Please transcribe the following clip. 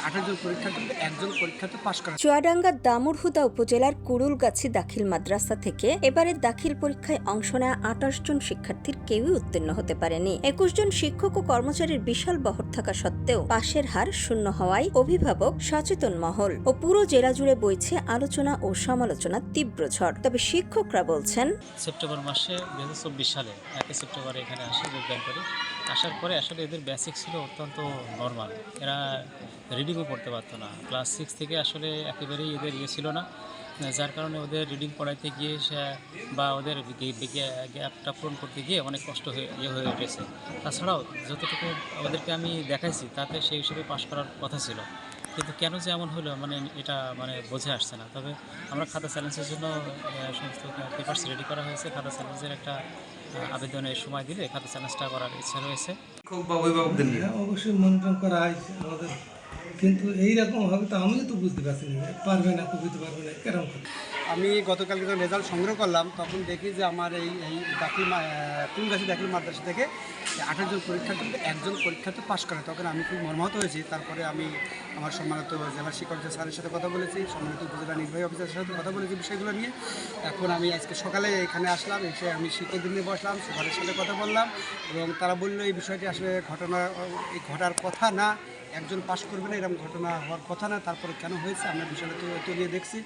28 জন পরীক্ষার্থী, একজন পরীক্ষার্থী পাশ করে। চুয়াডাঙ্গার দামুড়হুদা উপজেলার কুরুলগাছি দাখিল মাদ্রাসা থেকে এবারে দাখিল পরীক্ষায় অংশ নেওয়া 28 জন শিক্ষার্থীর কেউই উত্তীর্ণ হতে পারেনি। 21 জন শিক্ষক ও কর্মচারীর বিশাল বহর থাকা সত্ত্বেও পাশের হার শূন্য হওয়ায় অভিভাবক, সচেতন মহল ও পুরো জেলা জুড়ে বইছে আলোচনা ও সমালোচনার তীব্র ঝড়। তবে শিক্ষকরা বলছেন, সেপ্টেম্বর মাসে 2024 সালে 1 সেপ্টেম্বরে এখানে আসে যোগদান করে। আসার পরে আসলে এদের বেসিক ছিল অত্যন্ত নর্মাল, এরা রিডিংও পড়তে পারতো না। ক্লাস 6 থেকে আসলে একেবারেই এদের ছিল না, যার কারণে ওদের রিডিং পড়াইতে গিয়ে বা ওদের গ্যাপটা পূরণ করতে গিয়ে অনেক কষ্ট হয়ে উঠেছে। তাছাড়াও যতটুকু ওদেরকে আমি দেখাইছি তাতে সেই হিসেবে পাশ করার কথা ছিল, কিন্তু কেন যে এমন হলো এটা বোঝে আসছে না। তবে আমরা খাতা চ্যালেঞ্জের জন্য সমস্ত পেপারস রেডি করা হয়েছে। খাতা চ্যালেঞ্জের একটা আবেদনের সময় দিলে খাতা চ্যালেঞ্জটা করার ইচ্ছা রয়েছে। শিক্ষক বা অভিভাবকদের নিয়ে অবশ্যই মনিটরিং করা হয়েছে আমাদের, কিন্তু এইরকম হবে তো আমিও তো বুঝতে পারছি না, পারবে না কবিতে পারবে না কেরম। আমি গতকালকে যখন রেজাল্ট সংগ্রহ করলাম তখন দেখি যে আমার এই কুরুলগাছি দাখিল মাদ্রাসা থেকে 28 জন পরীক্ষার্থী, একজন পরীক্ষার্থী পাশ করে। তখন আমি খুব মর্মাহত হয়েছি। তারপরে আমি আমার সম্মানিত জেলা শিক্ষক স্যারের সাথে কথা বলেছি, সম্মানিত উপজেলা নির্বাহী অফিসারের সাথে কথা বলেছি বিষয়গুলো নিয়ে। এখন আমি আজকে সকালে এখানে আসলাম, এসে আমি শিক্ষকদের নিয়ে বসলাম, সুপারের সাথে কথা বললাম এবং তারা বললো এই বিষয়টি আসলে ঘটার কথা না, একজন পাশ করবে না, এরকম ঘটনা হওয়ার কথা না। তারপরে কেন হয়েছে আমরা বিষয়টা তো নিয়ে দেখছি।